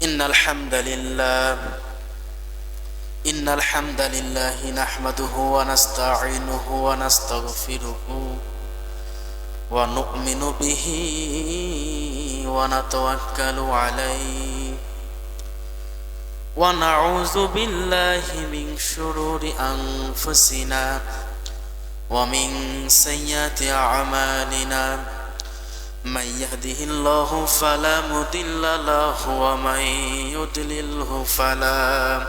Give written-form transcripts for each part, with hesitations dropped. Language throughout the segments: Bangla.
إن الحمد لله إن الحمد لله نحمده ونستعينه ونستغفره ونؤمن به ونتوكل عليه ونعوذ بالله من شرور أنفسنا ومن سيئات أعمالنا من يهده الله فلا مضل له ومن يضلله فلا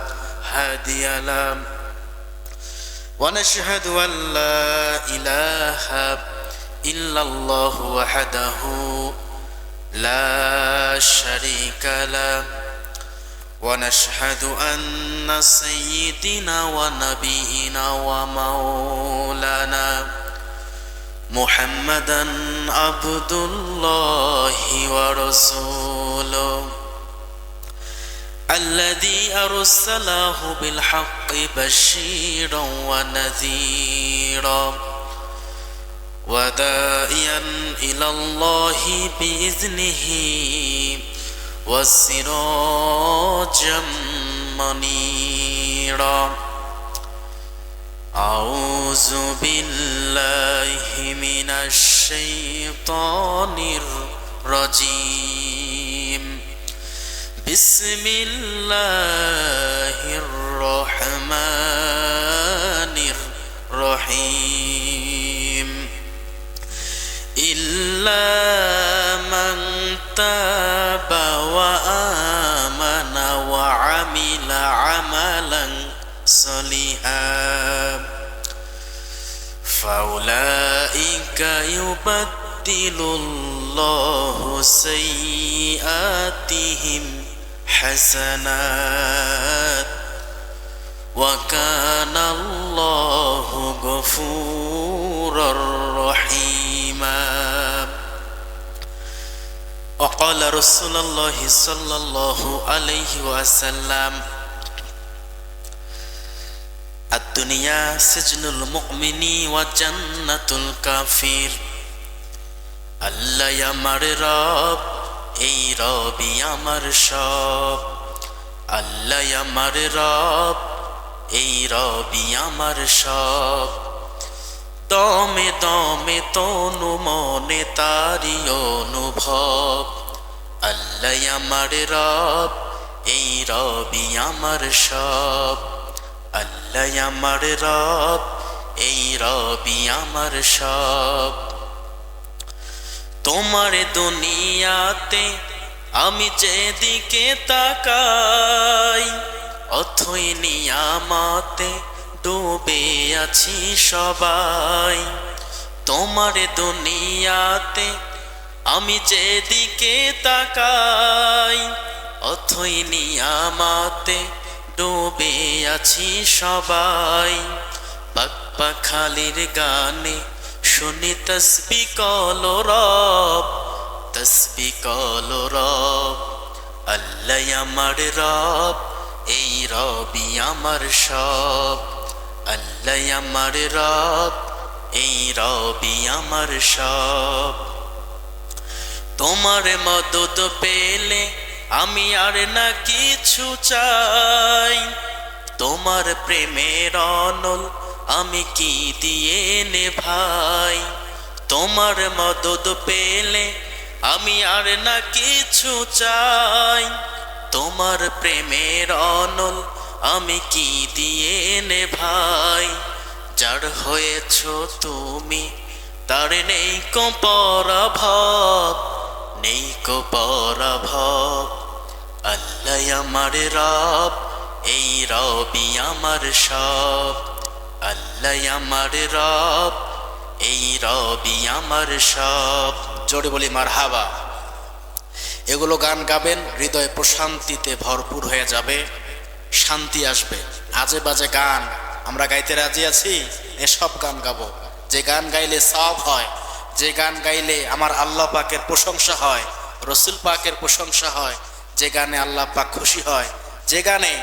هادي له ونشهد أن لا إله إلا الله وحده لا شريك له ونشهد أن سيدنا ونبينا ومولانا محمدا عبد الله ورسوله الذي أرسله بالحق بشيرا ونذيرا وداعيا إلى الله بإذنه وسراجا منيرا أعوذ بالله من الشيطان الرجيم بسم الله الرحمن الرحيم إلا من تاب وآمن وعمل عملا صالحا فأولئك يبدل الله سيئاتهم حسنات وكان الله غفورا رحيما وقال رسول الله صلى الله عليه وسلم الدنيا سجن المؤمن وجنة الكافر আল্লাহ আমার রব এই রবি আমার সব আল্লাহ আমার রব এই রবি আমার সব দমে দমে তনু মনে তারি অনুভব আল্লাহ আমার রব এই রবি আমার সব আল্লাহ আমার রব এই রবি আমার সব তোমার দুনিয়াতে আমি যেদিকে তাকাই অথই নিয়ামতে ডুবে আছি সবাই তোমার দুনিয়াতে আমি যেদিকে তাকাই অথই নিয়ামতে ডুবে আছি সবাই পাখালির গানে শুনি তসবি কলো রব তসবি কলো রব আল্লাহ আমার রব এই রবি আমার সব আল্লাহ আমার রব এই রবি আমার সব তোমার মদদ পেলে আমি আর না কিছু চাই তোমার প্রেমের অনল আমি কি দিয়ে নে ভাই তোমার মদদ পেলে আমি আর না কিছু চাই তোমার প্রেমের অনল আমি কি দিয়ে নে ভাই যার হয়েছ তুমি তার নেই কো পরাভব নেই কো পরাভব আল্লাহ আমার রব এই রবি আমার সব আল্লাহ আমার রব এই রবি আমার সব জোরে বলি মারহাবা এগুলো গান গাবেন হৃদয় প্রশান্তিতে ভরপুর হয়ে যাবে শান্তি আসবে আজে বাজে গান আমরা গাইতে রাজি আছি এসব গান গাবো যে গান গাইলে সওয়াব হয় যে গান গাইলে আমার আল্লাহ পাকের প্রশংসা হয় রসুল পাকের প্রশংসা হয় যে গানে আল্লাহ পাক খুশি হয় যে গানে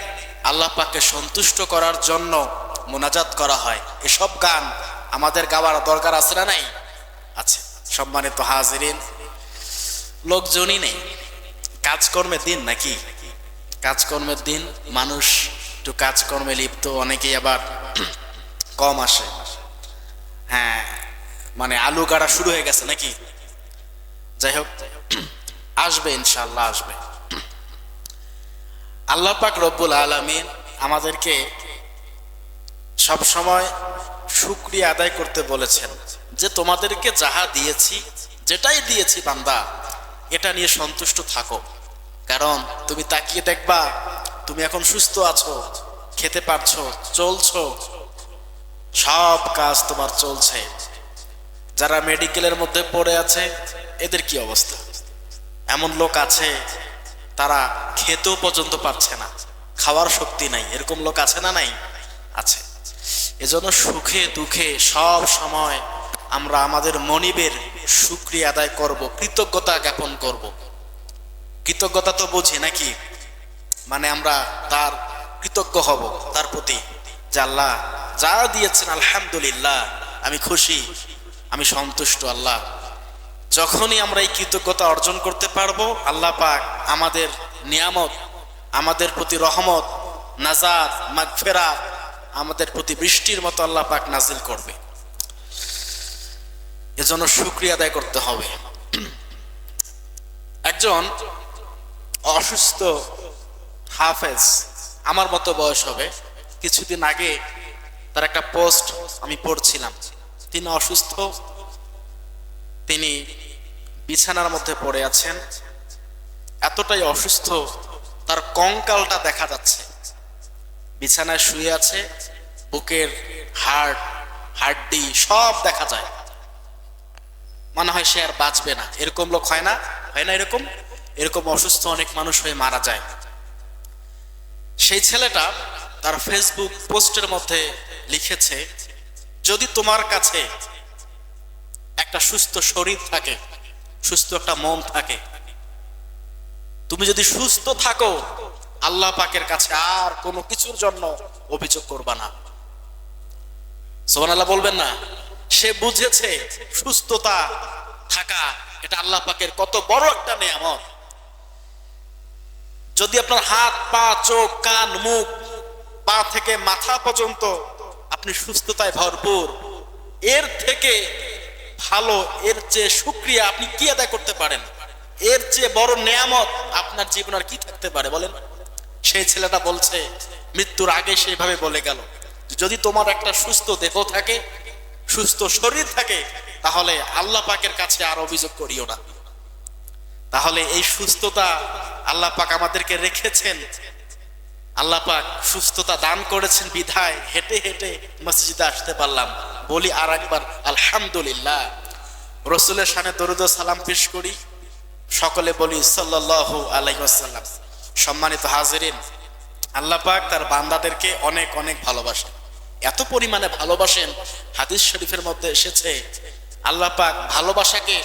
আল্লাহ পাককে সন্তুষ্ট করার জন্য মুনাজাত করা হয় এসব গান আমাদের গাওয়ার দরকার আছে না নাই? আছে। সম্মানিত হাজিরিন, লোকজনই নেই, কাজকর্মে দিন নাকি? কাজকর্মের দিন, মানুষ একটু কাজকর্মে লিপ্ত, অনেকেই আবার কম আসে। হ্যাঁ, মানে আলু গাড়া শুরু হয়ে গেছে নাকি? যাই হোক, আসবে ইনশাআল্লাহ, আসবে। আল্লাহ পাক রব্বুল আলামিন আমাদেরকে সব সময় শুকরিয়া আদায় করতে বলেছেন যে তোমাদেরকে যাহা দিয়েছি, যেটাই দিয়েছি বান্দা, এটা নিয়ে সন্তুষ্ট থাকো। কারণ তুমি তাকিয়ে দেখবা তুমি এখন সুস্থ আছো, খেতে পারছো, চলছো, সব কাজ তোমার চলছে। যারা মেডিকেলের মধ্যে পড়ে আছে এদের কি অবস্থা? এমন লোক আছে তারা খেতেও পর্যন্ত পারছে না, খাওয়ার শক্তি নাই, এরকম লোক আছে না নাই? আছে। এজন্য সুখে দুঃখে সব সময় আমরা আমাদের মনিবের শুকরিয়া আদায় করব, কৃতজ্ঞতা জ্ঞাপন করব। কৃতজ্ঞতা তো বুঝি নাকি? মানে আমরা তার কৃতজ্ঞ হব তার প্রতি, যে আল্লাহ যা দিয়েছেন আলহামদুলিল্লাহ, আমি খুশি, আমি সন্তুষ্ট। আল্লাহ, যখনই আমরা এই কৃতজ্ঞতা অর্জন করতে পারবো, আল্লাহ পাক আমাদের নিয়ামত, আমাদের প্রতি রহমত, নাজাত, মাগফিরাত, আমাদের প্রতি বৃষ্টির মতো আল্লাহ পাক নাজিল করবে। এজন্য শুকরিয়া আদায় করতে হবে। একজন অসুস্থ হাফেজ, আমার মতো বয়স হবে, কিছুদিন আগে তার একটা পোস্ট আমি পড়ছিলাম। তিনি অসুস্থ, তিনি বিছানার মধ্যে পড়ে আছেন, এতটাই অসুস্থ তার কঙ্কালটা দেখা যাচ্ছে। বিছানায় শুয়ে আছে, বুকের হাড্ডি সব দেখা যায়। মনে হয় সে আর বাঁচবে না। এরকম লোক হয় না? হয় না এরকম? এরকম অসুস্থ অনেক মানুষ হয়ে মারা যায়। সেই ছেলেটা তার ফেসবুক পোস্টের মধ্যে লিখেছে, যদি তোমার কাছে একটা সুস্থ শরীর থাকে, সুস্থ একটা মন থাকে, তুমি যদি সুস্থ থাকো, আল্লাহ পাকের কাছে আর কোনো কিছুর জন্য অভিযোগ করবা না। সুবহানাল্লাহ বলবেন না? সে বুঝেছে সুস্থতা থাকা এটা আল্লাহ পাকের কত বড় একটা নিয়ামত। যদি আপনার হাত, পা, চোখ, কান, মুখ, পা থেকে মাথা পর্যন্ত আপনি সুস্থতায় ভরপুর, এর থেকে ভালো, এর চেয়ে শুকরিয়া আপনি কি আদায় করতে পারেন? এর চেয়ে বড় নিয়ামত আপনার জীবন আর কি থাকতে পারে বলেন? সেই ছেলেটা বলছে, মৃত্যুর আগে সেইভাবে বলে গেল, যদি তোমার একটা সুস্থ দেহ থাকে, সুস্থ শরীর থাকে, তাহলে আল্লাহ পাকের কাছে আর অভিযোগ করিও না। তাহলে এই সুস্থতা আল্লাহ পাক আমাদেরকে রেখেছেন, আল্লাহ পাক সুস্থতা দান করেছেন বিধায় হেঁটে হেঁটে মসজিদে আসতে পারলাম। বলি আর একবার আলহামদুলিল্লাহ। রাসূলের শানে দরুদ ও সালাম পেশ করি, সকলে বলি সাল্লাল্লাহু আলাইহি ওয়াসাল্লাম। সম্মানিত হাজিরিন, আল্লাহ পাক তার বান্দাদেরকে অনেক অনেক ভালোবাসেন। এত পরিমাণে ভালোবাসেন, হাদিস শরীফের মধ্যে এসেছে আল্লাহ পাক ভালোবাসাকে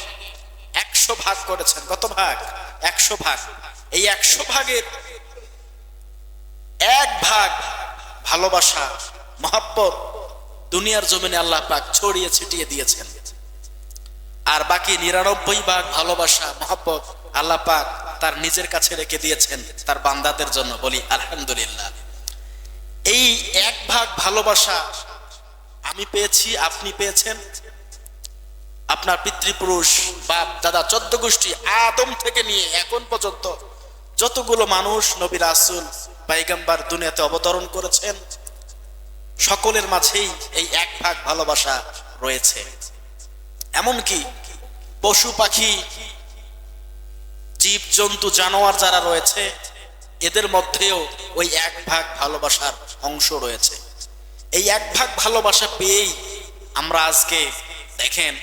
100 ভাগ করেছেন। কত ভাগ? 100 ভাগ। এই 100 ভাগের 1 ভাগ ভালোবাসা, মহব্বত দুনিয়ার জমিনে আল্লাহ পাক ছড়িয়ে ছিটিয়ে দিয়েছেন। আর বাকি 99 ভাগ ভালোবাসা, মহব্বত আল্লাহ পাক তার নিজের কাছে রেখে দিয়েছেন তার বান্দাদের জন্য। বলি আলহামদুলিল্লাহ। এই 1 ভাগ ভালোবাসা আমি পেয়েছি, আপনি পেয়েছেন, আপনার পিতৃপুরুষ, বাপ দাদা, 14 গোষ্ঠী, আদম থেকে নিয়ে এখন পর্যন্ত যতগুলো মানুষ, নবী, রাসূল, পয়গম্বর দুনিয়াতে অবতরণ করেছেন, সকলের মাঝেই এই 1 ভাগ ভালোবাসা রয়েছে। এমনকি পশু পাখি, জীব জন্তু, জানোয়ার যারা রয়েছে, এদের মধ্যেও ওই 1 ভাগ ভালোবাসার অংশ রয়েছে। এই 1 ভাগ ভালোবাসা পেয়েই আমরা আজকে দেখেন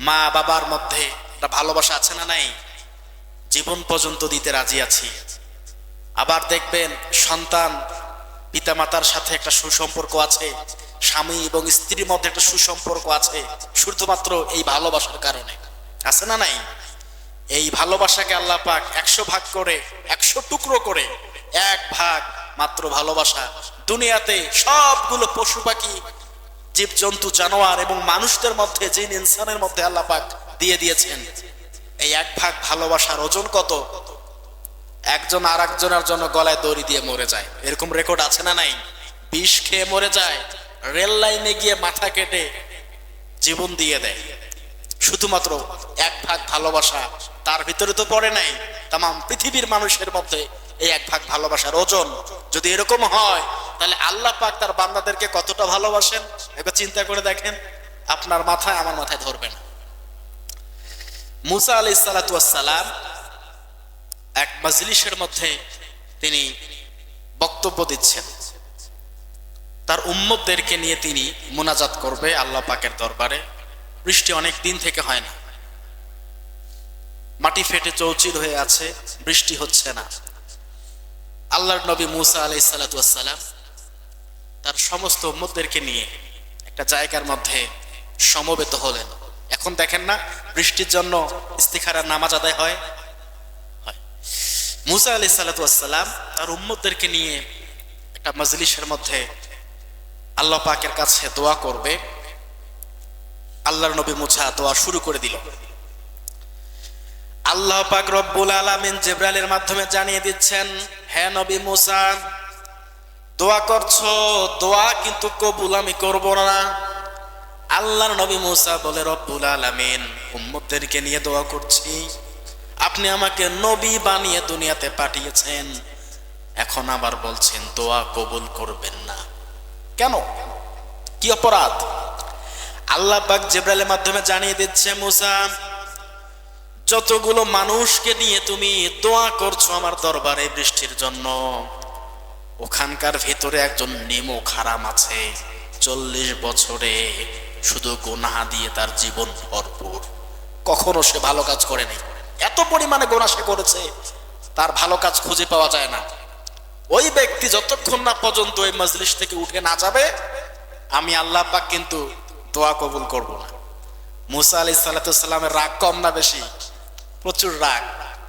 মা বাবার মধ্যে একটা ভালোবাসা আছে না নাই? জীবন পর্যন্ত দিতে রাজি আছি। আবার দেখবেন সন্তান পিতামাতার সাথে একটা সুসম্পর্ক আছে, স্বামী এবং স্ত্রীর মধ্যে একটা সুসম্পর্ক আছে, শুধুমাত্র এই ভালোবাসার কারণে। আছে না নাই? এই ভালোবাসাকে আল্লাহ পাক 100 ভাগ করে, 100 টুকরো করে 1 ভাগ মাত্র ভালোবাসা দুনিয়াতে সবগুলো পশু পাখি, জীবজন্তু, জানোয়ার এবং মানুষদের মধ্যে, জিন ইনসানের মধ্যে আল্লাহ পাক দিয়ে দিয়েছেন। এই 1 ভাগ ভালোবাসার ওজন কত? একজন আর একজনের জন্য গলায় দড়ি দিয়ে মরে যায়, এরকম রেকর্ড আছে না নাই? বিষ খেয়ে মরে যায়, রেল লাইনে গিয়ে মাথা কেটে জীবন দিয়ে দেয়, শুধুমাত্র এক ভাগ ভালোবাসা তার ভিতরে তো পড়ে নাই। তাম পৃথিবীর মানুষের মধ্যে এই এক ভাগ ভালোবাসার ওজন যদি এরকম হয়, তাহলে আল্লাহ পাক তার বান্দাদেরকে কতটা ভালোবাসেন একবার চিন্তা করে দেখেন। আপনার মাথায় আমার মাথায় ধরবে না। মুসা আলাইহিস সালাতু ওয়াস সালাম এক মাজলিসের মধ্যে তিনি বক্তব্য দিচ্ছেন, তার উম্মতদেরকে নিয়ে তিনি মুনাজাত করবে আল্লাহ পাকের দরবারে। বৃষ্টি অনেক দিন থেকে হয় না, মাটি ফেটে চৌচির হয়ে আছে, বৃষ্টি হচ্ছে না। আল্লাহর নবী মুসা আলাইহিস সালাতু ওয়াস সালাম তার সমস্ত উম্মতদেরকে নিয়ে একটা জায়গার মধ্যে সমবেত হলেন। এখন দেখেন না, বৃষ্টির জন্য ইস্তিখারার নামাজ আদায় হয়। মুসা আলাইহিস সালাতু ওয়াস সালাম তার উম্মতদেরকে নিয়ে একটা মাজলিসের মধ্যে আল্লাহ পাকের কাছে দোয়া করবে। আল্লাহর নবী মুসা দোয়া শুরু করে দিল। আল্লাহ পাক রব্বুল আলামিন জিবরাইলের মাধ্যমে জানিয়ে দিচ্ছেন, হে নবী মুসা, দোয়া করছো, দোয়া কিন্তু কবুল আমি করব না। আল্লাহর নবী মুসা বলে, রব্বুল আলামিন উম্মতদেরকে নিয়ে দোয়া করছি, আপনি আমাকে নবী বানিয়ে দুনিয়াতে পাঠিয়েছেন, এখন আবার বলছেন দোয়া কবুল করবেন না কেন? কি অপরাধ? আল্লাহ পাক জিবরাইলের মাধ্যমে জানিয়ে দিচ্ছে, মুসা, যতগুলো মানুষকে নিয়ে তুমি দোয়া করছো আমার দরবারে বৃষ্টির জন্য, ওখানকার ভেতরে একজন নেমুখ হারাম আছে, 40 বছরে শুধু গুনাহ দিয়ে তার জীবন ভরপুর, কখনো সে ভালো কাজ করে নাই। এত পরিমাণে গুনাহ সে করেছে, তার ভালো কাজ খুঁজে পাওয়া যায় না। ওই ব্যক্তি যতক্ষণ না পর্যন্ত ওই মাজলিস থেকে উঠে না যাবে, আমি আল্লাহ পাক কিন্তু দোয়া কবুল করব না। মুসা আলাইহিস সালাতু ওয়াস সালামের রাগ কম না বেশি? প্রচুর রাগ।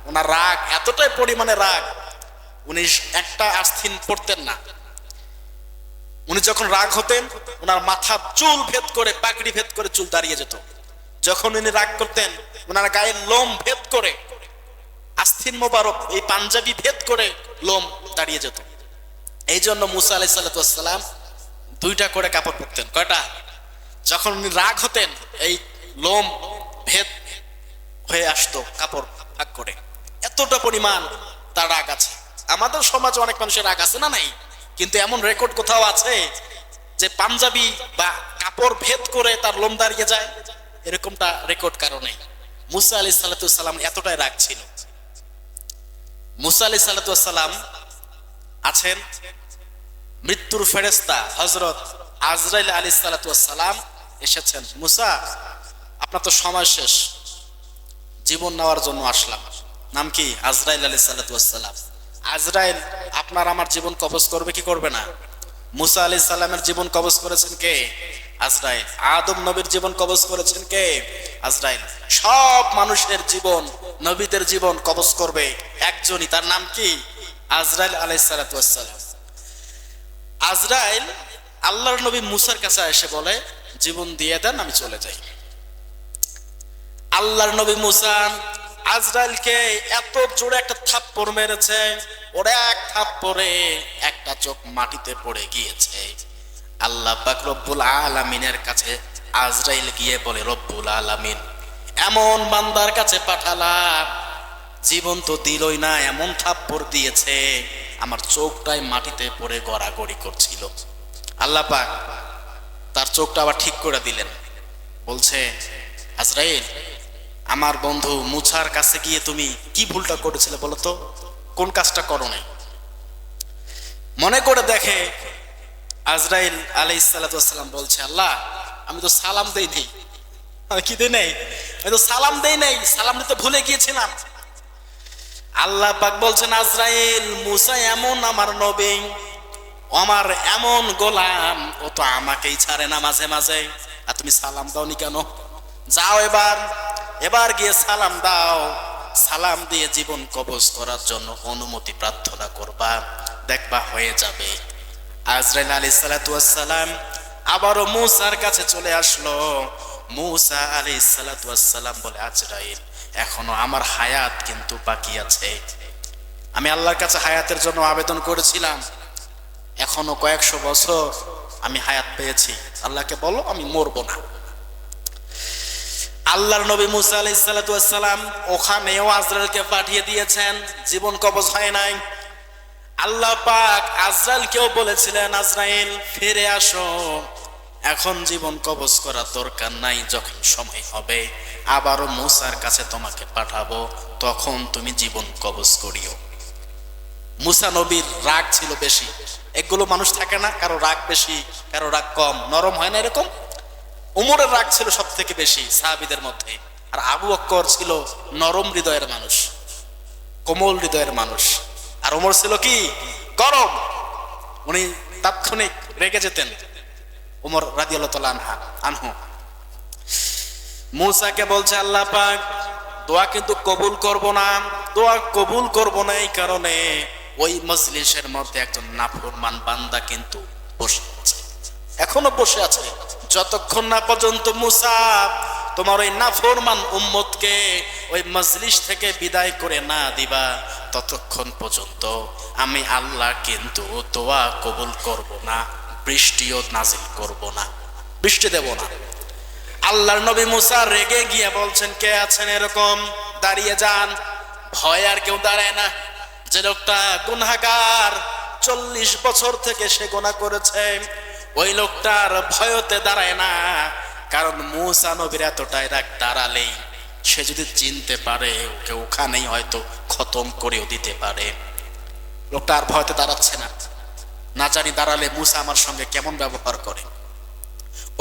ওনার রাগ এতটাই পরিমাণে রাগ, উনি একটা আস্তিন পড়তেন না। উনি যখন রাগ হতেন, ওনার মাথা চুল ভেদ করে, পাগড়ি ভেদ করে চুল দাঁড়িয়ে যেত। যখন উনি রাগ করতেন, ওনার গায়ের লোম ভেদ করে, আস্তিন মোবারক এই পাঞ্জাবি ভেদ করে লোম দাঁড়িয়ে যেত। এই জন্য মুসা আলাইহিস সালাতু ওয়াস সালাম 2টা করে কাপড় পরতেন। কয়টা? যখন উনি রাগ হতেন, এই লোম ভেদ হয়ে আসতো কাপড় ভাগ করে। এতটা পরিমাণ তার রাগ আছে। আমাদের সমাজে অনেক মানুষের রাগ আছে না নাই? কিন্তু এমন রেকর্ড কোথাও আছে যে পাঞ্জাবি বা কাপড় ভেদ করে তার লোম দাঁড়িয়ে যায়? এরকমটা রেকর্ড কারো নেই। মুসা আলাইহিস সালাতু ওয়াস সালাম এতটাই রাগ ছিল। মুসা আলাইহিস সালাতু ওয়াস সালাম আছেন, মৃত্যুর ফেরেশতা হযরত আজরাইল আলাইহিস সালাতু ওয়াস সালাম এসেছেন, মুসা আপনার তো সময় শেষ, জীবন নেওয়ার জন্য আসলাম। নাম কি? আজরাইল আলাইহিস সালাতু ওয়াস সালাম। আজরাইল আপনার আমার জীবন কবজ করবে কি করবে না? মুসা আলাইহিস সালামের জীবন কবজ করেছেন কে? আজরাইল। আদম নবীর জীবন কবজ করেছেন কে? আজরাইল। সব মানুষের জীবন, নবীদের জীবন কবজ করবে একজনই, তার নাম কি? আজরাইল আলাইহিস সালাতু ওয়াস সালাম। আজরাইল আল্লাহর নবী মুসার কাছে এসে বলে, জীবন দিয়ে দেন, আমি চলে যাই। আল্লাহর নবী মুসা আজরাইলকে এত জোরে একটা থাপ্পড় মেরেছে, ওরে এক থাপ্পড়ে একটা চোখ মাটিতে পড়ে গিয়েছে। আল্লাহ পাক রব্বুল আলামিনের কাছে আজরাইল গিয়ে বলে, রব্বুল আলামিন এমন বান্দার কাছে পাঠালাম, জীবন তো দিলই না, এমন থাপ্পড় দিয়েছে আমার চোখটাই মাটিতে পড়ে গড়াগড়ি করছিল। আল্লাহ পাক তার চোখটা আবার ঠিক করে দিলেন। বলছে, আজরাইল আমার বন্ধু মুসার কাছে গিয়ে তুমি কি ভুলটা করেছিলে বলো তো? কোন কাজটা করো নাই? মনে করে দেখে আজরাইল আলাইহিস সালাতু ওয়াস সালাম বলছে, আল্লাহ আমি তো সালাম দেই নাই। কি দেই নাই? আমি তো সালাম দেই নাই, সালাম দিতে ভুলে গিয়েছিলাম। আল্লাহ পাক বলছেন, আজরাইল মুসা এমন আমার নবী, আমার এমন গোলাম, ও তো আমাকেই ছাড়ে না মাঝে মাঝে, আর তুমি সালাম দাওনি কেন? যাও এবার গিয়ে সালাম দাও, সালাম দিয়ে জীবন কবজ করার জন্য অনুমতি প্রার্থনা করবা, দেখবা হয়ে যাবে। আজরাইল আলাইহিস সালাতু ওয়াস সালাম আবারও মুসার কাছে চলে আসলো। মুসা আলাইহিস সালাতু ওয়াস সালাম বলে, আজরাইল এখনো আমার হায়াত কিন্তু বাকি আছে, আমি আল্লাহর কাছে হায়াতের জন্য আবেদন করেছিলাম, এখনো কয়েকশো বছর আমি হায়াত পেয়েছি, আল্লাহকে বলো আমি মরবো না। আল্লাহর নবী মুসা আলাইহিস সালাতু ওয়াস সালাম ওখানেও আজরাইলকে পাঠিয়ে দিয়েছেন, জীবন কবজ হয় নাই। আল্লাহ পাক আজরাইলকেও বলেছিলেন, আজরাইল ফিরে আসো, এখন জীবন কবজ করার দরকার নাই, যখন সময় হবে আবারও মুসার কাছে তোমাকে পাঠাবো, তখন তুমি জীবন কবজ করিও। মুসা নবীর রাগ ছিল বেশি। এগুলো মানুষ থাকে না, কারো রাগ বেশি কারো রাগ কম, নরম হয় না এরকম। উমরের রাগ ছিল সব থেকে বেশি সাহাবীদের মধ্যে, আর আবু বকর ছিল নরম হৃদয়ের মানুষ, কোমল হৃদয়ের মানুষ। আর উমর ছিল কি গরম, উনি তাৎক্ষণিক রেগে যেতেন। উমর রাদিয়াল্লাহু তাআলা আনহু মুসাকে বলছে, আল্লাহ পাক দোয়া কিন্তু কবুল করব না, দোয়া কবুল করব না এই কারণে ওই মজলিসের মধ্যে একজন নাফরমান বান্দা কিন্তু বসে আছে, এখনো বসে আছে। যতক্ষণ না পর্যন্ত মুসা তোমার ওই নাফরমান উম্মতকে ওই মজলিস থেকে বিদায় করে না দিবা, ততক্ষণ পর্যন্ত আমি আল্লাহ কিন্তু দোয়া কবুল করব না, বৃষ্টিও নাজিল করব না, বৃষ্টি দেব না। আল্লাহর নবী মুসা রেগে গিয়ে বলছেন, কে আছেন এরকম, দাঁড়িয়ে যান। ভয় আর কেউ দাঁড়ায় না। যে লোকটা গুনাহগার, 40 বছর থেকে সে গুনাহ করেছে, ওই লোকটার ভয়তে দাঁড়ায় না, কারণ মুসা নবীর এতটাই রাগ, দাঁড়ালেই সে যদি চিনতে পারে ওকে ওখানেই হয়তো খতম করেও দিতে পারে। লোকটা আর ভয়তে দাঁড়াচ্ছে না, না জানি দাঁড়ালে মুসা আমার সঙ্গে কেমন ব্যবহার করে।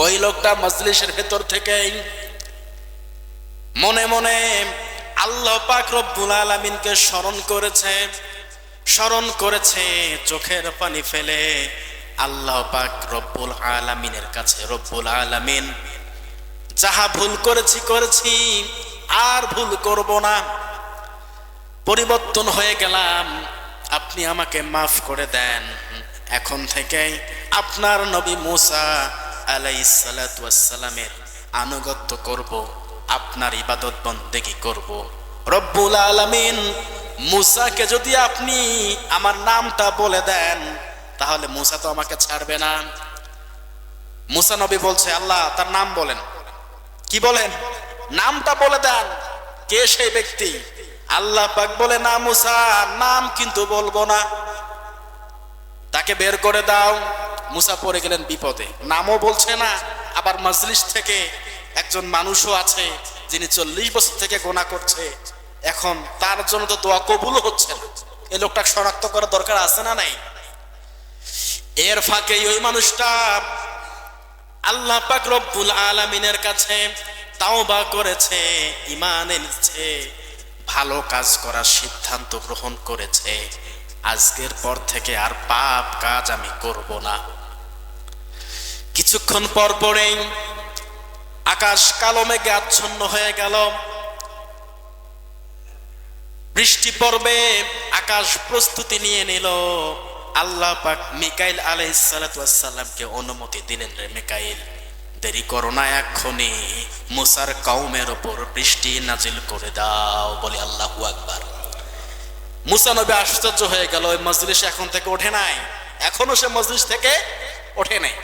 ওই লোকটা মজলিসের ভেতর থেকেই মনে মনে আল্লাহ পাক রব্বুল আলামিনকে স্মরণ করেছে, চোখের পানি ফেলে আল্লাহ পাক রব্বুল আলামিনের কাছে, রব্বুল আলামিন যাহা ভুল করেছি আর ভুল করব না, পরিবর্তন হয়ে গেলাম, আপনি আমাকে মাফ করে দেন। এখন থেকে আপনার নবী মুসা আলাইহিস সালাতু ওয়াস সালামের আনুগত্য করব, আপনার ইবাদত বন্দেগী করব। রব্বুল আলামিন মুসাকে যদি আপনি আমার নামটা বলে দেন, তাহলে মুসা তো আমাকে ছাড়বে না। মুসা নবী বলছে, আল্লাহ তার নাম বলেন। কি বলেন? নামটা বলে দেন, কে সেই ব্যক্তি? আল্লাহ পাক বলে, না মুসা, নাম কিন্তু বলবো না, তাকে বের করে দাও। মুসা পড়ে গেলেন বিপদে, নামও বলছে না, আবার মজলিস থেকে একজন মানুষও আছে যিনি 40 বছর থেকে গুনাহ করছে, এখন তার জন্য তো দোয়া কবুল হচ্ছে না। এই লোকটা শনাক্ত করার দরকার আছে না নাই? এর ফাঁকে ওই মানুষটা আল্লাহ পাক রব্বুল আলামিনের কাছে তাওবা করেছে, ঈমান এনেছে, ভালো কাজ করার সিদ্ধান্ত গ্রহণ করেছে, আজকের পর থেকে আর পাপ কাজ আমি করব না। কিছুক্ষণ পর পরেই আকাশ কালো মেঘে আচ্ছন্ন হয়ে গেল, বৃষ্টি পড়বে, আকাশ প্রস্তুতি নিয়ে নিল। আল্লাহ পাক মিকাইল আলাইহিস সালাতু ওয়াস সালামকে অনুমতি দিলেন, রে মিকাইল দেরি করো না, এক্ষুনি মুসার কওমের উপর বৃষ্টি নাজিল করে দাও। বলে আল্লাহু আকবার। মুসা নবী আশ্চর্য হয়ে গেল, ওই মজলিস এখন থেকে ওঠে নাই, এখনো সে মজলিস থেকে ওঠে নাই।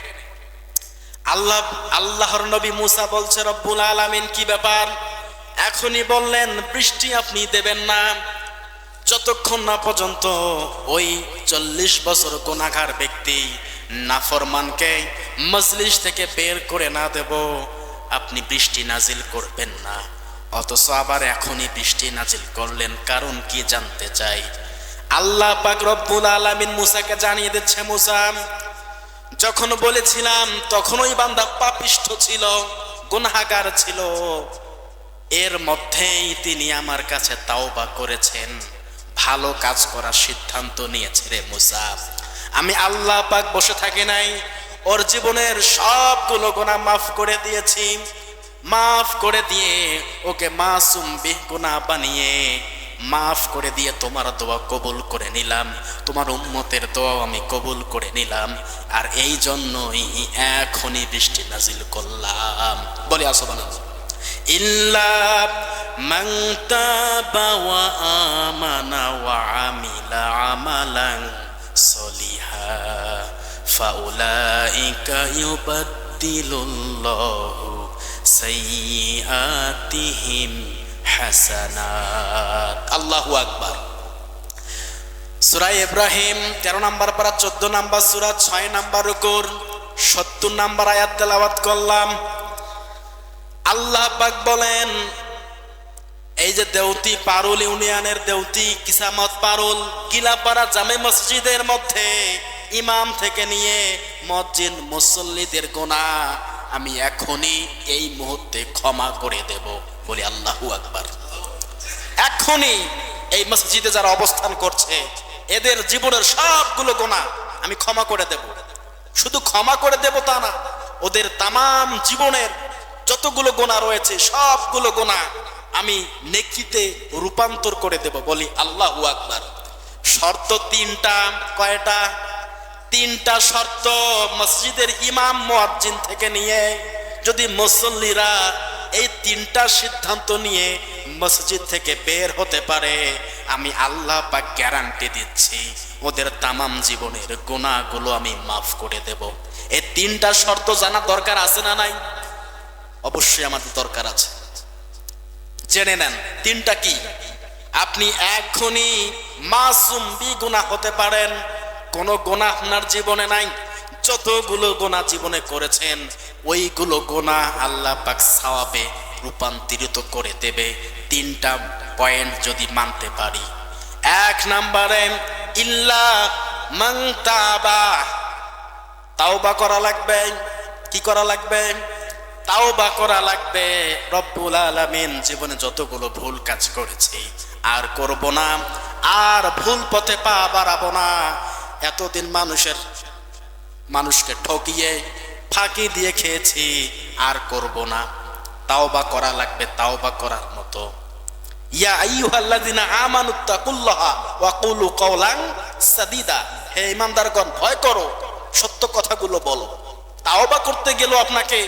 আল্লাহর নবী মুসা বলছে, রব্বুল আলামিন কি ব্যাপার? এখনই বললেন বৃষ্টি আপনি দেবেন না, যতক্ষণ না পর্যন্ত ওই 40 বছর গুনাহগার ব্যক্তি নাফরমানকে মজলিস থেকে বের করে না দেব, আপনি বৃষ্টি নাজিল করবেন না। অথচ আবার এখনই বৃষ্টি নাজিল করলেন, কারণ কি জানতে চাই। আল্লাহ পাক রব্বুল আলামিন মুসাকে জানিয়ে দিচ্ছে, মুসা যখন বলেছিলাম তখন ওই বান্দা পাপিষ্ঠ ছিল, গুনাহগার ছিল, এর মধ্যেই তিনি আমার কাছে তাওবা করেছেন, ভালো কাজ করার সিদ্ধান্ত নিয়েছে। রে মুসা, আমি আল্লাহ পাক বসে থাকি নাই, ওর জীবনের সবগুলো গুনাহ মাফ করে দিয়েছি, মাফ করে দিয়ে ওকে মাসুম বেগুনাহ বানিয়ে মাফ করে দিয়ে তোমার দোয়া কবুল করে নিলাম, তোমার উম্মতের দোয়া আমি কবুল করে নিলাম, আর এই জন্যই এখনই বৃষ্টি নাজিল করলাম। বলি সুবহানাল্লাহ। ইল্লা মান তাবা ওয়া আমানা ওয়া আমিলা আমালান সলিহা ফাউলাইকা ইউবাদদিলুল্লাহু সাইয়্যাতিহিম হাসানাত। আল্লাহু আকবার। সূরা ইব্রাহিম 13 নম্বর পারা 14 নম্বর সূরা 6 নম্বর রুকুর 70 নম্বর আয়াত তেলাওয়াত করলাম। আল্লাহ পাক বলেন, এই যে দেউতি পারুল ইউনিয়নের দেউতি কিসামত পারুল গিলাপাড়া জামে মসজিদের মধ্যে ইমাম থেকে নিয়ে মসজিদ মুসল্লিদের গুনাহ আমি এখনই এই মুহূর্তে ক্ষমা করে দেব। বলি আল্লাহু আকবার। এখনই এই মসজিদে যারা অবস্থান করছে এদের জীবনের সবগুলো গুনাহ আমি ক্ষমা করে দেব। শুধু ক্ষমা করে দেব তা না, ওদের তামাম জীবনের যতগুলো গুনাহ রয়েছে সবগুলো গুনাহ আমি নেকিতে রূপান্তর করে দেব। বলি আল্লাহু আকবার। শর্ত তিনটা। কয়টা? তিনটা শর্ত। মসজিদের ইমাম মুয়াজ্জিন থেকে নিয়ে যদি মুসল্লিরা এই তিনটা সিদ্ধান্ত নিয়ে মসজিদ থেকে বের হতে পারে, আমি আল্লাহ পাক গ্যারান্টি দিচ্ছি ওদের তামাম জীবনের গুনাহগুলো আমি মাফ করে দেব। এই তিনটা শর্ত জানা দরকার আছে না নাই? অবশ্যই আমাদের দরকার আছে। জেনে নেন তিনটা কি। আপনি এখনই মাসুম বিগুনাহ হতে পারেন, কোনো গুনাহ আপনার জীবনে নাই। যতগুলো গুনাহ জীবনে করেছেন ওইগুলো গুনাহ আল্লাহ পাক সওয়াবে রূপান্তরিত করে দেবে। তিনটা পয়েন্ট যদি মানতে পারি। এক নম্বরে ইল্লা মান তাবা, তাওবা করা লাগবে। কি করা লাগবে? তাওবা করা লাগবে। রব্বুল আলামিন জীবনে যতগুলো ভুল কাজ করেছি আর করব না, আর ভুল পথে পা বাড়াবো না। এতদিন মানুষকে ঠকিয়ে ফাঁকি দিয়ে খেয়েছি, আর করব না। তাওবা করা লাগবে, তাওবা করার মতো। ইয়া আইয়ুহাল্লাযিনা আমানুত্তাকুল্লাহা ওয়া কুলু কাওলান সাদীদা, হে ঈমানদারগণ ভয় করো, সত্য কথাগুলো বলো। তাওবা করতে গেলেও আপনাকে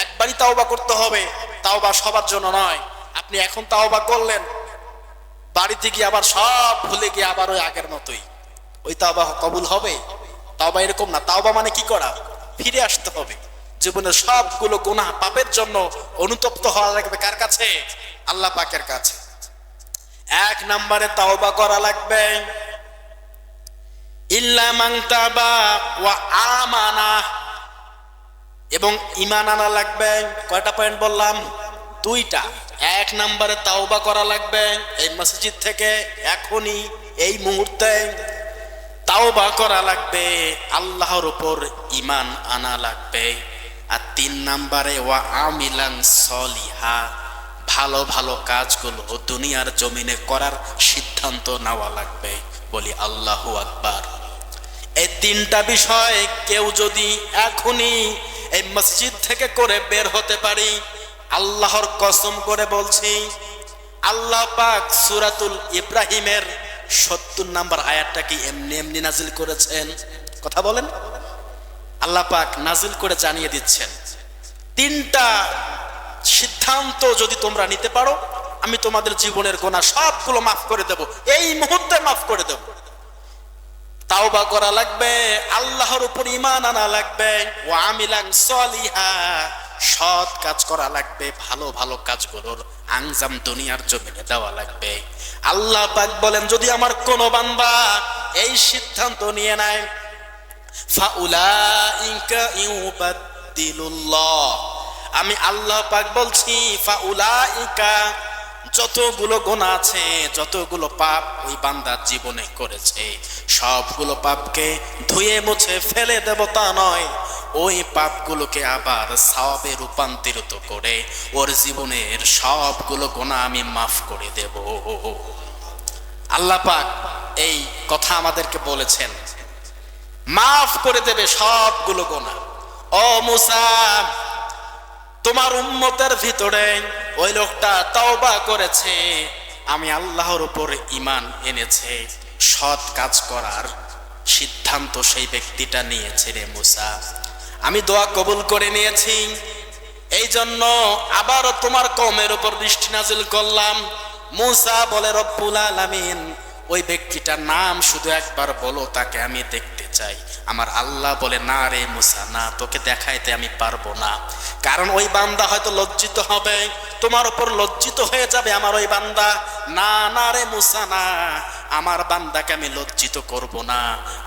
একবারই তাওবা করতে হবে। তাওবা সবার জন্য নয়। আপনি এখন তাওবা করলেন, বাড়িতে গিয়ে আবার সব ভুলে গিয়ে আবার ওই আগের মতোই, ওই তাওবা কবুল হবে? তাওবা এরকম না। তাওবা মানে কি করা? ফিরে আসতে হবে। জীবনের সবগুলো গুনাহ পাপের জন্য অনুতপ্ত হওয়া লাগবে। কার কাছে? আল্লাহ পাকের কাছে। এক নম্বরে তাওবা করা লাগবে। ইল্লা মান তাবা ওয়া আমানা, এবং ঈমান আনা লাগবে। কয়টা পয়েন্ট বললাম? দুইটা। এক নম্বরে তাওবা করা লাগবে এই মসজিদ থেকে এখনই এই মুহূর্তে তাওবা করা লাগবে, আল্লাহর উপর ঈমান আনা লাগবে। আর তিন নম্বরে ওয়া আমিলান সলিহা, ভালো ভালো কাজগুলো দুনিয়ার জমিনে করার সিদ্ধান্ত নেওয়া লাগবে। বলি আল্লাহু আকবার। এই তিনটা বিষয় কেউ যদি এখনই এই মসজিদ থেকে করে বের হতে পারি, আল্লাহর কসম করে বলছি, আল্লাহ পাক সূরাতুল ইব্রাহিমের 70 নম্বর আয়াতটা কি এমনি এমনি নাজিল করেছেন? কথা বলেন। আল্লাহ পাক নাজিল করে জানিয়ে দিচ্ছেন, তিনটা সিদ্ধান্ত যদি তোমরা নিতে পারো, আমি তোমাদের জীবনের গুনাহ সবগুলো মাফ করে দেব, এই মুহূর্তে মাফ করে দেব। তাওবা করা লাগবে, আল্লাহর উপর ঈমান আনা লাগবে, ওয়া আমিলান সলিহা, সৎ কাজ করা লাগবে, ভালো ভালো কাজগুলোর আঞ্জাম দুনিয়ার জমিনে দেওয়া লাগবে। আল্লাহ পাক বলেন, যদি আমার কোন বান্দা এই সিদ্ধান্ত নিয়ে নেয়, ফাউলাইকা ইউবাদদিলুল্লাহ, আমি আল্লাহ পাক বলছি, ফাউলাইকা, যতগুলো গুনাহ আছে, যতগুলো পাপ ওই বান্দার জীবনে করেছে, সবগুলো পাপকে ধুয়ে মুছে ফেলে দেব তা নয়, ওই পাপগুলোকে আবার সওয়াবে রূপান্তরিত করে ওর জীবনের সবগুলো গুনাহ আমি মাফ করে দেব। আল্লাহ পাক এই কথা আমাদেরকে বলেছেন, মাফ করে দেবে সবগুলো গুনাহ। ও মুসা, তোমার উম্মতের ভিতরে ওই লোকটা তাওবা করেছে, আমি আল্লাহর উপর ঈমান এনেছে, সৎ কাজ করার সিদ্ধান্ত সেই ব্যক্তিটা নিয়েছে রে মুসা, আমি দোয়া কবুল করে নিয়েছি, এই জন্য আবারও তোমার কওমের উপর বৃষ্টি নাজিল করলাম। মূসা বলে, রব্বুল আলামিন, ওই ব্যক্তিটার নাম শুধু একবার বলো, তাকে আমি দেখতে চাই। আমার আল্লাহ বলে, না রে মূসা, না, তোকে দেখাইতে আমি পারবো না, কারণ ওই বান্দা হয়তো লজ্জিত হবে, তোমার উপর লজ্জিত হয়ে যাবে আমার ওই বান্দা। না না রে মূসা, না, আমার বান্দাকে আমি লজ্জিত করব না,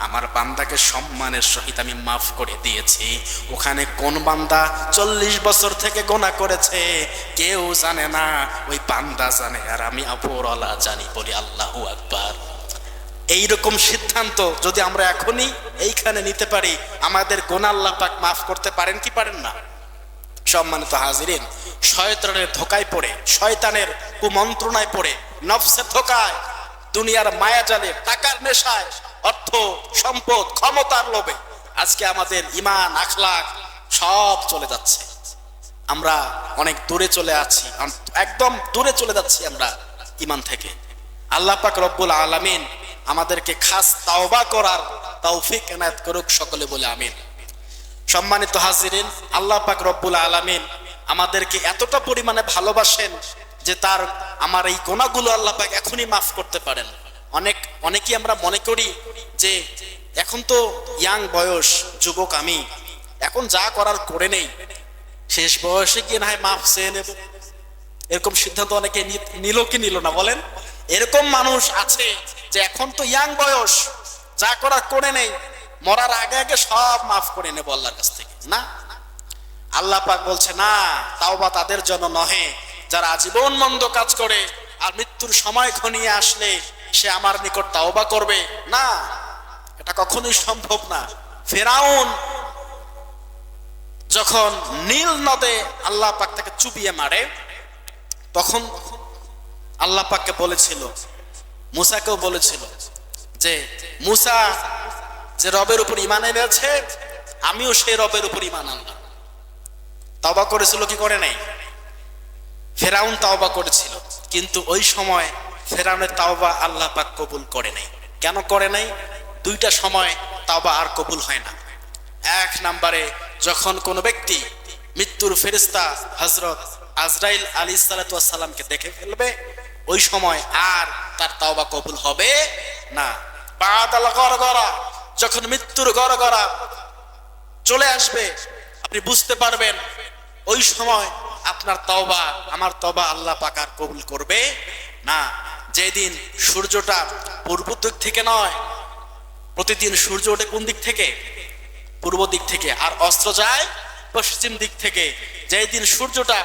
আমার বান্দাকে সম্মানের সহিত আমি মাফ করে দিয়েছি। ওখানে কোন বান্দা 40 বছর থেকে গুনাহ করেছে কেউ জানে না, ওই বান্দা জানে, আর আমি উপরওয়ালা জানি। বলি আল্লাহু আকবার। এইরকম সিদ্ধান্ত যদি আমরা এখনই এইখানে নিতে পারি, আমাদের গুনাহ আল্লাহ পাক মাফ করতে পারেন কি পারেন না? সম্মানিত হাজিরিন, শয়তানের ধোকায় পড়ে, শয়তানের কুমন্ত্রণায় পড়ে, নফসের ধোকায়, দুনিয়ার মায়াজালে, টাকার নেশায়, অর্থ সম্পদ ক্ষমতার লোভে আজকে আমাদের ঈমান আখলাক সব চলে যাচ্ছে। আমরা অনেক দূরে চলে আছি, একদম দূরে চলে যাচ্ছি আমরা ঈমান থেকে। আল্লাহ পাক রব্বুল আলামিন আমাদেরকে খাস তাওবা করার তৌফিক এনায়েত করুক, সকলে বলে আমিন। সম্মানিত হাজিরিন, আল্লাহ পাক রব্বুল আলামিন আমাদেরকে এতটা পরিমাণে ভালোবাসেন যে তার আমার এই গুনাহগুলো আল্লাহ পাক এখনই মাফ করতে পারেন। অনেকেই আমরা মনে করি যে এখন তো ইয়াং বয়স, যুবক আমি, এখন যা করার করে নেই, শেষ বয়সে গিয়ে না হয় মাফ চেয়ে নেব। এরকম সিদ্ধান্ত অনেকে নিল কি নিল না বলেন? এরকম মানুষ আছে যে এখন তো ইয়াং বয়স, যা করার করে নেই, মরার আগে আগে সব মাফ করে নেব আল্লাহর কাছ থেকে। না, আল্লাহ পাক বলছে, না, তাওবা তাদের জন্য নহে যারা আজীবন মন্দ কাজ করে আর মৃত্যুর সময় ঘনিয়ে আসলে সে আমার নিকট তাওবা করবে। না, এটা কখনোই সম্ভব না। ফেরাউন যখন নীল নদে আল্লাহ পাক তাকে চুবিয়ে মারে, তখন আল্লাহ পাককে বলেছিল, মূসাকেও বলেছিল যে মূসা যে রবের উপর ঈমান এনেছে, আমিও সেই রবের উপর ঈমান আনলাম। তাওবা করেছিল কি করে নাই? ফেরাউন তাওবা করেছিল, কিন্তু ওই সময় ফেরাউনের তাওবা আল্লাহ পাক কবুল করে নাই। কেন করে নাই? দুইটা সময় তাওবা আর কবুল হয় না। এক নম্বরে, যখন কোন ব্যক্তি মৃত্যুর ফেরেশতা হযরত আজরাইল আলাইহিস সালাতু ওয়াস সালামকে দেখে ফেলবে, ওই সময় আর তার তাওবা কবুল হবে না। বাদাল গরগরা, যখন মৃত্যুর গরগরা চলে আসবে, আপনি বুঝতে পারবেন ওই সময় আপনার তওবা, আমার তওবা আল্লাহ পাক আর কবুল করবে না। যেদিন সূর্যটা পূর্ব দিক থেকে নয়, প্রতিদিন সূর্য ওঠে কোন দিক থেকে? পূর্ব দিক থেকে, আর অস্ত যায় পশ্চিম দিক থেকে। যেদিন সূর্যটা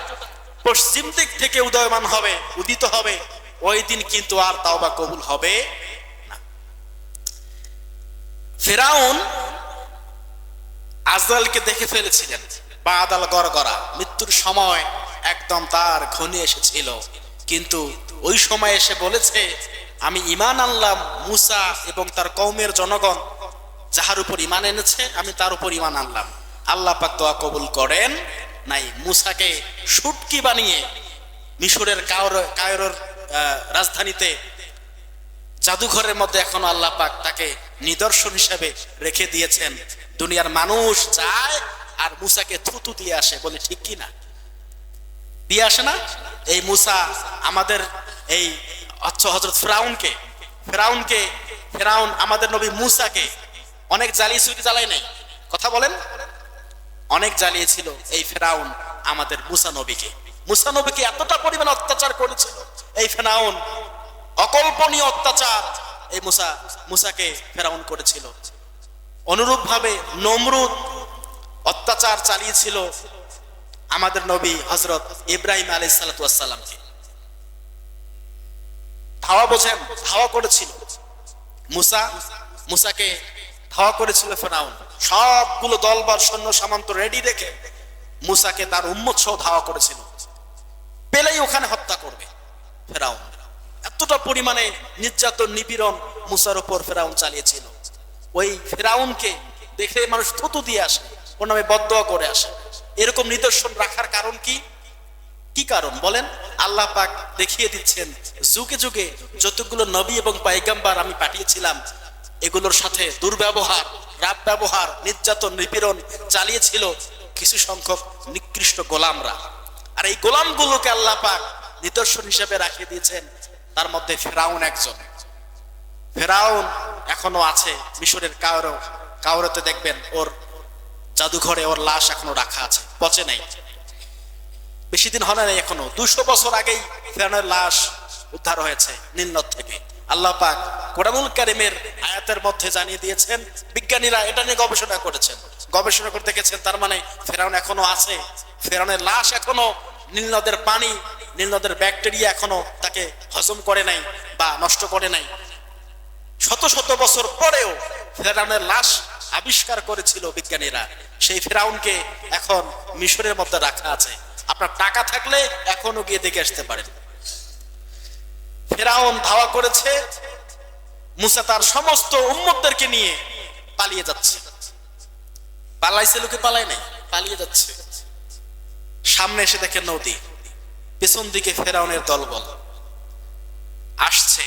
পশ্চিম দিক থেকে উদয়মান হবে, উদিত হবে, ওই দিন কিন্তু আর তাওবা কবুল হবে না। ফেরাউন আজরাইলকে দেখে ফেলেছিলেন বাদাল গরগরা, মৃত্যুর সময় একদম তার ঘনিয়ে এসেছিল, কিন্তু ওই সময় এসে বলেছে, আমি ঈমান আনলাম মূসা এবং তার কওমের জনগণ যাহার উপর ঈমান এনেছে, আমি তার উপর ঈমান আনলাম। আল্লাহ পাক দোয়া কবুল করেন নাই। মূসাকে শুটকি বানিয়ে মিশরের কায়রোর রাজধানীতে জাদুঘরের মধ্যে এখনো আল্লাহ পাক তাকে নিদর্শন হিসেবে রেখে দিয়েছেন। দুনিয়ার মানুষ যায় আর মূসাকে থুতু দিয়ে আসে, বলে ঠিক কি না? দিয়ে আসে না? এই মূসা আমাদের এই হযরত ফেরাউন আমাদের নবী মূসাকে অনেক জ্বালিয়েছিল কি জ্বালায় নাই? কথা বলেন। অনেক জ্বালিয়েছিল এই ফেরাউন আমাদের মূসা নবীকে এতটা পরিমাণ অত্যাচার করেছিল এই ফেরাউন, অকল্পনীয় অত্যাচার এই মূসাকে ফেরাউন করেছিল। অনুরূপ ভাবে নমরুদ অত্যাচার চালিয়েছিল আমাদের নবী হযরত ইব্রাহিম আলাইহিস সালাতু ওয়াস সালামকে। ধাওয়া করেছিল মূসাকে ধাওয়া করেছিল ফেরাউন। সবগুলো দলবল সৈন্য সামন্ত রেডি রেখে মূসাকে তার উম্মত সহ ধাওয়া করেছিল, পেলেই ওখানে হত্যা করবে ফেরাউন। এতটা পরিমাণে নির্যাতন নিপীড়ন মূসার উপর ফেরাউন চালিয়েছিল। ওই ফেরাউনকে দেখে মানুষ থুতু দিয়ে আসে, ওর নামে বদদোয়া করে আসে। এরকম নিদর্শন রাখার কারণ কি? কি কারণ বলেন? আল্লাহ পাক দেখিয়ে দিচ্ছেন, যুগে যুগে যতগুলো নবী এবং পয়গম্বর আমি পাঠিয়েছিলাম, এগুলোর সাথে দুর্ব্যবহার, রাত ব্যবহার, নির্যাতন নিপীড়ন চালিয়েছিল, কিছু সংখ্যক নিকৃষ্ট গোলামরা। আর এই গোলামগুলোকে আল্লাহ পাক নিদর্শন হিসেবে রাখিয়ে দিয়েছেন। তার মধ্যে ফেরাউন একজন। ফেরাউন এখনো আছে মিশরের কায়রোতে, দেখবেন ওর জাদুঘরে ওর লাশ এখনো রাখা আছে, পচে নাই, বেশি দিন হয় নাই, এখনো 200 বছর আগেই ফেরাউনের লাশ উদ্ধার হয়েছে নীল নদ থেকে। আল্লাহ পাক কোরআনুল কারীমের আয়াতের মধ্যে জানিয়ে দিয়েছেন, বিজ্ঞানীরা এটা নিয়ে গবেষণা করেছেন, গবেষণা করে দেখেছেন তার মানে ফেরাউন এখনো আছে। ফেরাউনের লাশ এখনো নীল নদের পানি, নীল নদের ব্যাকটেরিয়া এখনো তাকে হজম করে নাই বা নষ্ট করে নাই। শত শত বছর পরেও ফেরাউনের লাশ আবিষ্কার করেছিল বিজ্ঞানীরা। সেই ফেরাউনকে এখন মিশরের মধ্যে রাখা আছে। আপনার টাকা থাকলে এখনো গিয়ে দেখে আসতে পারেন। ফেরাউন ধাওয়া করেছে, মুসা তার সমস্ত উম্মতদেরকে নিয়ে পালিয়ে যাচ্ছে। পালাইছে লোকে, পালায় নাই, পালিয়ে যাচ্ছে। সামনে এসে দেখে নদী, পেছন দিকে ফেরাউনের দলবল আসছে,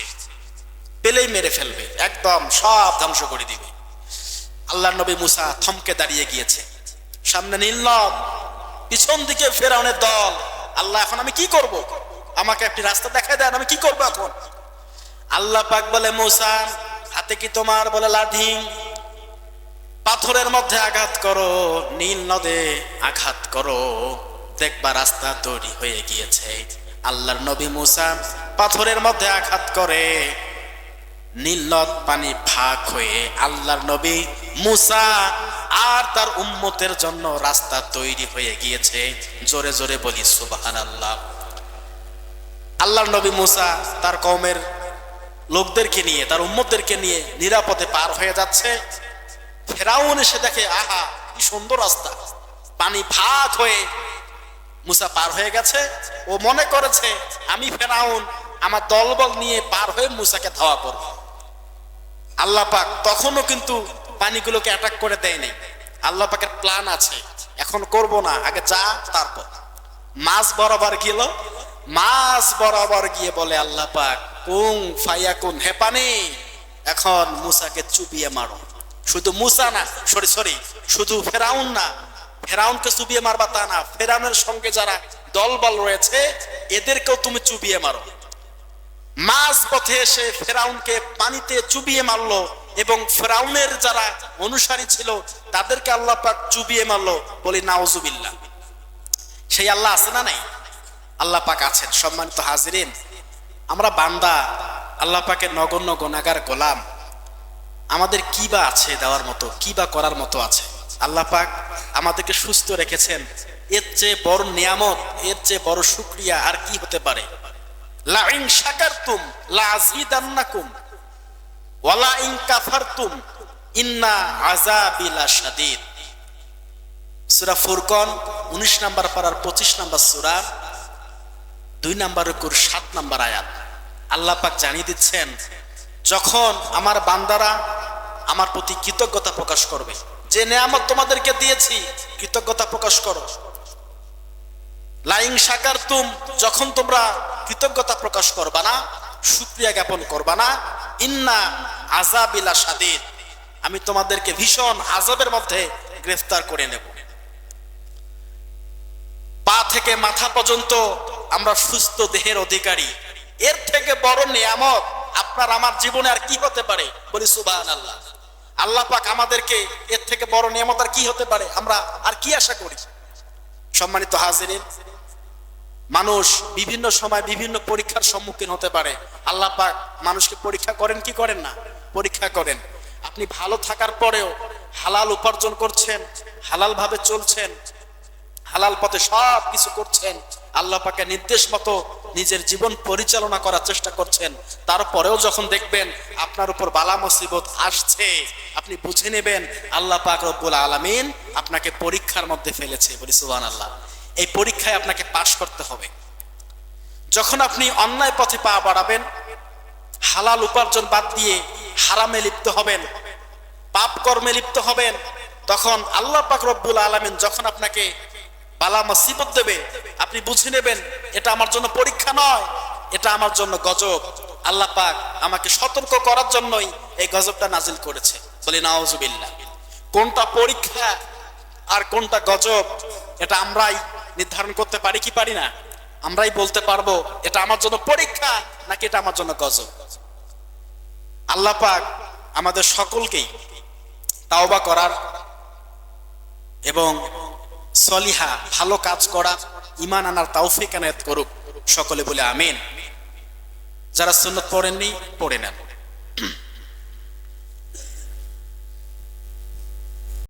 পেলেই মেরে ফেলবে, একদম সব ধ্বংস করে দিবে। আল্লাহর নবী মুসা থমকে দাঁড়িয়ে গিয়েছে। সামনে নীল নদ, পিছন দিকে ফেরাউনের দল। আল্লাহ, এখন আমি কি করব? আমাকে একটি রাস্তা দেখায় দেন, আমি কি করবো এখন? আল্লাহ পাক বলে, মুসা হাতে কি তোমার? বলে লাঠি। পাথরের মধ্যে আঘাত করো, নীল নদে আঘাত করো, দেখবা রাস্তা তৈরি হয়ে গিয়েছে। আল্লাহর নবী মুসা পাথরের মধ্যে আঘাত করে, নীল নদ পানি ফাঁক হয়ে আল্লাহর নবী মুসা আর তার উম্মতের জন্য রাস্তা তৈরি হয়ে গিয়েছে। জোরে জোরে বলি সুবহানাল্লাহ। আল্লাহর নবী মুসা তার কওমের লোকদেরকে নিয়ে, তার উম্মতদেরকে নিয়ে নিরাপদে পার হয়ে যাচ্ছে। ফেরাউন এসে দেখে, আহা কি সুন্দর রাস্তা, পানি ফাঁক হয়ে মুসা পার হয়ে গেছে। ও মনে করেছে আমি ফেরাউন আমার দলবল নিয়ে পার হয়ে মুসাকে ধাওয়া করব। আল্লাহ পাক তখনও কিন্তু পানিগুলোকে অ্যাটাক করে দেয় নাই। আল্লাহ পাকের প্ল্যান আছে, এখন করব না, আগে যা, তারপর মাছ বরাবর গেল। মাছ বরাবর গিয়ে বলে আল্লাহ পাক, কুং ফায়াকুন, হে পানি এখন মুসাকে চুবিয়ে মারো। শুধু মুসা না, সরি শুধু ফেরাউন না, ফেরাউনকে চুবিয়ে মারবা তা না, ফেরাউনের সঙ্গে যারা দলবল রয়েছে এদেরকেও তুমি চুবিয়ে মারো। মাছ পথে এসে ফেরাউনকে পানিতে চুবিয়ে মারলো এবং ফেরাউনের যারা অনুসারী ছিল তাদেরকে আল্লাহ পাক চুবিয়ে মারলো। বলি নাউজুবিল্লাহ। সেই আল্লাহ আছে না নাই? আল্লাহ পাক আছেন। সম্মানিত হাজিরিন, আমরা বান্দা, আল্লাহ পাকের নগণ্য গুনাহগার গোলাম। আমাদের কি বা আছে দেওয়ার মতো, কি বা করার মতো আছে? আল্লাহ পাক আমাদেরকে সুস্থ রেখেছেন, এর চেয়ে বড় নিয়ামত, এর চেয়ে বড় শুকরিয়া আর কি হতে পারে? লা ইন শাকারতুম লা আযীদান্নাকুম ওয়া লা ইন কাফারতুম ইন্না আযাবি লাশাদীদ। সূরা ফুরকান 19 নম্বর পারার 25 নম্বর সূরা 2 নম্বর রুকুর 7 নম্বর আয়াত। আল্লাহ পাক জানিয়ে দিচ্ছেন, যখন আমার বান্দারা আমার প্রতি কৃতজ্ঞতা প্রকাশ করবে, যে নিয়ামত তোমাদেরকে দিয়েছি কৃতজ্ঞতা প্রকাশ করো। লাইং শাকারতুম, যখন তোমরা কৃতজ্ঞতা প্রকাশ করবা না, শুকরিয়া জ্ঞাপন করবা না, ইন্না আযাবি লাশাদীদ, আমি তোমাদেরকে ভীষণ আযাবের মধ্যে গ্রেফতার করে নেব। পা থেকে মাথা পর্যন্ত আমরা সুস্থ দেহের অধিকারী। এর থেকে বড় নিয়ামত আপনার আমার জীবনে আর কি হতে পারে? বলি সুবহানাল্লাহ। আল্লাহ পাক আমাদেরকে এর থেকে বড় নিয়ামত আর কি হতে পারে? আমরা আর কি আশা করি? সম্মানিত হাজিরিন, মানুষ বিভিন্ন সময় বিভিন্ন পরীক্ষার সম্মুখীন হতে পারে। আল্লাহ পাক মানুষকে পরীক্ষা করেন কি করেন না? পরীক্ষা করেন। আপনি ভালো থাকার পরেও হালাল উপার্জন করছেন, হালাল ভাবে চলছেন, হালাল পথে সব কিছু করছেন, আল্লাহ পাকের নির্দেশ মতো নিজের জীবন পরিচালনা করার চেষ্টা করছেন, তারপরেও যখন দেখবেন আপনার উপর বালা মুসিবত আসছে, আপনি বুঝে নেবেন আল্লাহ পাক রব্বুল আলামিন আপনাকে পরীক্ষার মধ্যে ফেলেছে। বলি সুবহানাল্লাহ। এই পরীক্ষায় আপনাকে পাশ করতে হবে। যখন আপনি অন্যায় পথে পা বাড়াবেন, হালাল উপার্জন বাদ দিয়ে হারামে লিপ্ত হবেন, পাপ কর্মে লিপ্ত হবেন, তখন আল্লাহ পাক রব্বুল আলামিন যখন আপনাকে বালা মুসিবত দেবে, আপনি বুঝে নেবেন এটা আমার জন্য পরীক্ষা নয়, এটা আমার জন্য গজব। আল্লাহ পাক আমাকে সতর্ক করার জন্যই এই গজবটা নাজিল করেছে। বলি নাউজুবিল্লাহ। কোনটা পরীক্ষা আর কোনটা গজব এটা আমরাই নির্ধারণ করতে পারি কি পারি না? আমরাই বলতে পারবো এটা আমার জন্য পরীক্ষা নাকি এটা আমার জন্য গজব। আল্লাহ পাক আমাদের সকলকেই তাওবা করার এবং সলিহা ভালো কাজ করা, ঈমান আনার তৌফিক এনায়েত করুক। সকলে বলে আমিন। যারা সুন্নাত পড়েননি পড়ে নেন।